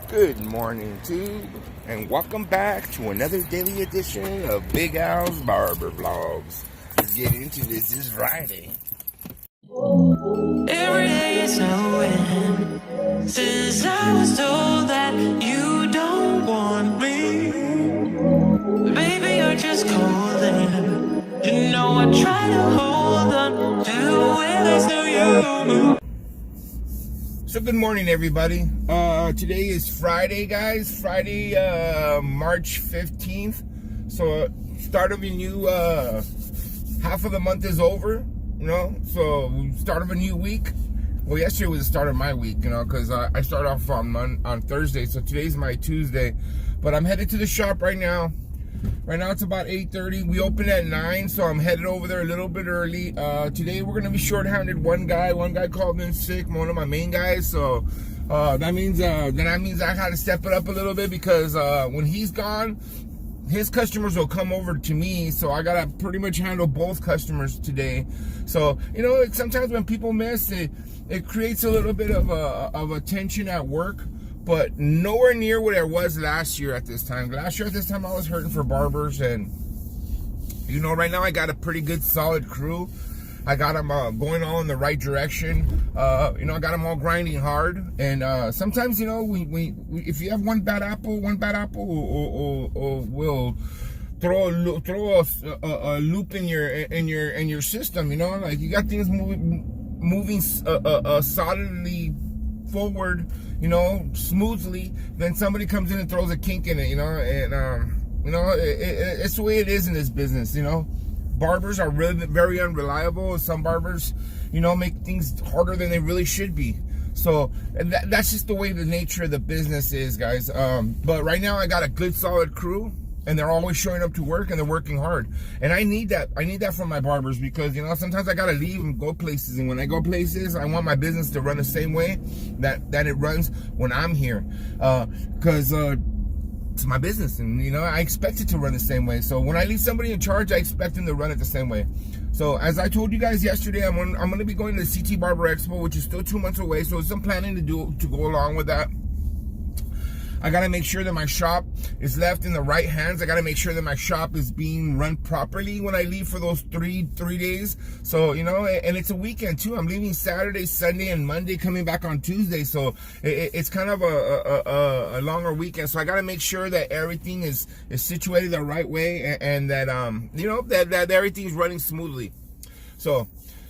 Good morning, tube, and welcome back to another daily edition of Big Al's Barber Vlogs. Let's get into this. It's Friday. Every day is a win. Since I was told that you don't want me, baby, you're just calling. You know I try to hold on to where I still you. So good morning, everybody. Today is Friday, guys. Friday, March 15th. So start of a new half of the month is over, you know. So start of a new week. Well, yesterday was the start of my week, you know, because I start off on Thursday. So today's my Tuesday. But I'm headed to the shop right now. Right now it's about 8:30. We open at 9, so I'm headed over there a little bit early. Today we're gonna be short-handed. One guy called in sick, one of my main guys. So that means I had to step it up a little bit because when he's gone, his customers will come over to me. So I gotta pretty much handle both customers today. So you know, sometimes when people miss, it creates a little bit of a tension at work. But nowhere near what I was last year at this time. Last year at this time, I was hurting for barbers. And, you know, right now I got a pretty good, solid crew. I got them going all in the right direction. You know, I got them all grinding hard. And sometimes, you know, we if you have one bad apple will throw a loop in your system. You know, like you got things moving solidly forward, you know, smoothly, then somebody comes in and throws a kink in it, you know. And you know, it's the way it is in this business, you know. Barbers are really very unreliable. Some barbers, you know, make things harder than they really should be. So that's just the way the nature of the business is, guys. But right now I got a good solid crew, and they're always showing up to work, and they're working hard. And I need that from my barbers, because, you know, sometimes I gotta leave and go places. And when I go places, I want my business to run the same way that it runs when I'm here. Because it's my business, and, you know, I expect it to run the same way. So when I leave somebody in charge, I expect them to run it the same way. So as I told you guys yesterday, I'm gonna be going to the CT Barber Expo, which is still 2 months away. So some planning to go along with that. I gotta make sure that my shop is left in the right hands. I gotta make sure that my shop is being run properly when I leave for those three days. So, you know, and it's a weekend too. I'm leaving Saturday, Sunday, and Monday, coming back on Tuesday. So it's kind of a longer weekend. So I gotta make sure that everything is situated the right way, and that you know, that everything is running smoothly. So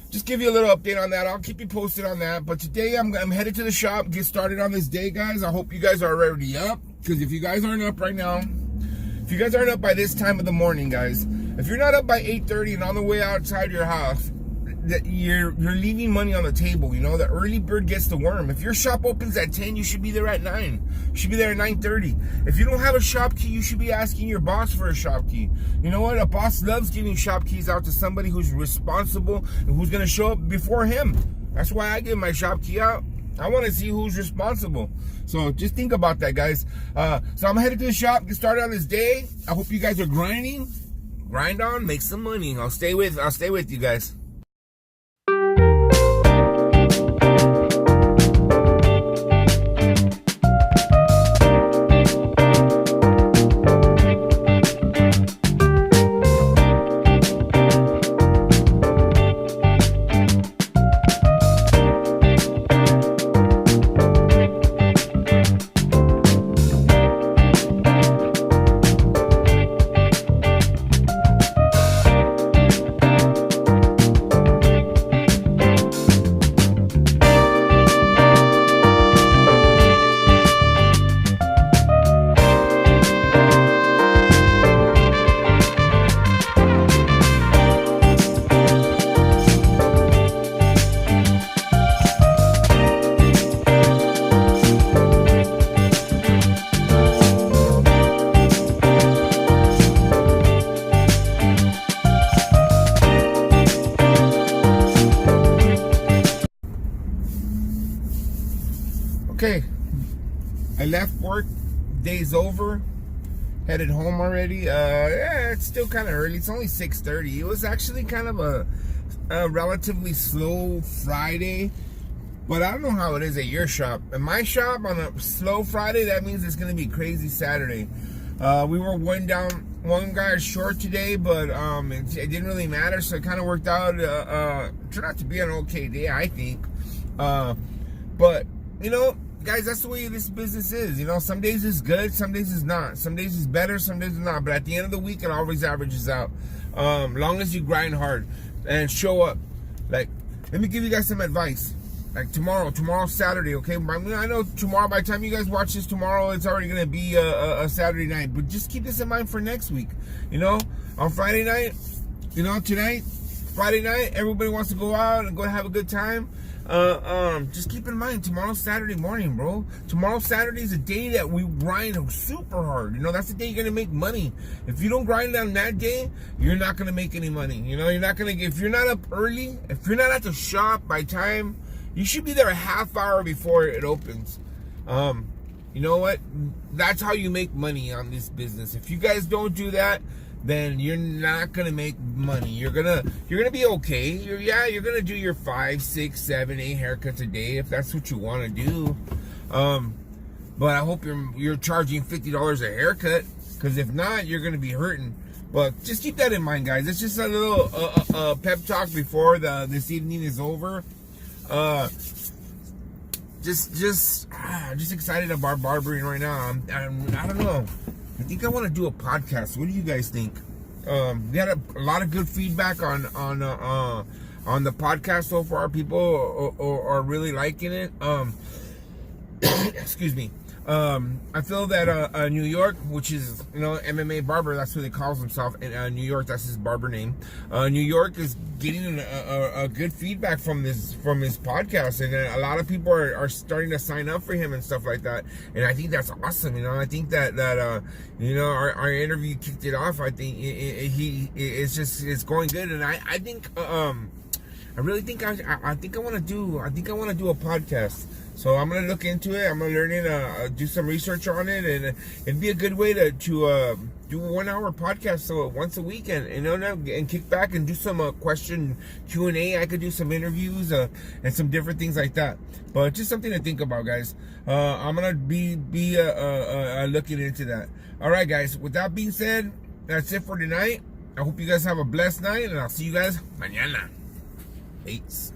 just give you a little update on that. I'll keep you posted on that. But today I'm headed to the shop, get started on this day, guys. I hope you guys are already up, because if you guys aren't up right now, if you guys aren't up by this time of the morning, guys, if you're not up by 8:30 and on the way outside your house, that you're leaving money on the table. You know, the early bird gets the worm. If your shop opens at 10, you should be there at 9. You should be there at 9:30. If you don't have a shop key, you should be asking your boss for a shop key. You know what? A boss loves giving shop keys out to somebody who's responsible and who's going to show up before him. That's why I give my shop key out. I want to see who's responsible. So just think about that, guys. So I'm headed to the shop, get started on this day. I hope you guys are grinding. Grind on, make some money. I'll stay with you guys. Okay, I left work, day's over, headed home already. Yeah, it's still kind of early. It's only 6:30. It was actually kind of a relatively slow Friday. But I don't know how it is at your shop. At my shop, on a slow Friday, that means it's going to be crazy Saturday. We were one guy short today, but it didn't really matter, so it kind of worked out. Turned out to be an okay day, I think. But, you know, guys, that's the way this business is. You know, some days it's good, some days it's not. Some days it's better, some days it's not. But at the end of the week, it always averages out. Long as you grind hard and show up. Like, let me give you guys some advice. Like tomorrow's Saturday, okay? I know tomorrow, by the time you guys watch this tomorrow, it's already gonna be a Saturday night. But just keep this in mind for next week. You know, on Friday night, you know, tonight, Friday night, everybody wants to go out and go have a good time. Just keep in mind, tomorrow's Saturday morning, bro. Tomorrow Saturday is a day that we grind super hard. You know, that's the day you're gonna make money. If you don't grind on that day, you're not gonna make any money. You know, you're not gonna if you're not up early, if you're not at the shop by time. You should be there a half hour before it opens. You know what? That's how you make money on this business. If you guys don't do that, then you're not gonna make money. You're gonna be okay. You're gonna do your 5, 6, 7, 8 haircuts a day if that's what you want to do. But I hope you're charging $50 a haircut, because if not, you're gonna be hurting. But just keep that in mind, guys. It's just a little pep talk before this evening is over. Just excited about barbering right now. I don't know. I think I want to do a podcast. What do you guys think? We had a lot of good feedback on the podcast so far. People are really liking it. Excuse me. I feel that New York, which is, you know, MMA barber, that's who they calls himself. In New York, that's his barber name. New York is getting a good feedback from his podcast, and a lot of people are starting to sign up for him and stuff like that. And I think that's awesome. You know, I think that you know, our interview kicked it off. I think it's going good, and I think I really think I think I want to do a podcast. So I'm gonna look into it. I'm gonna learn it, do some research on it, and it'd be a good way to do a 1 hour podcast, so once a week, and you know, and kick back and do some question Q&A. I could do some interviews and some different things like that. But just something to think about, guys. I'm gonna be looking into that. All right, guys. With that being said, that's it for tonight. I hope you guys have a blessed night, and I'll see you guys mañana. Peace.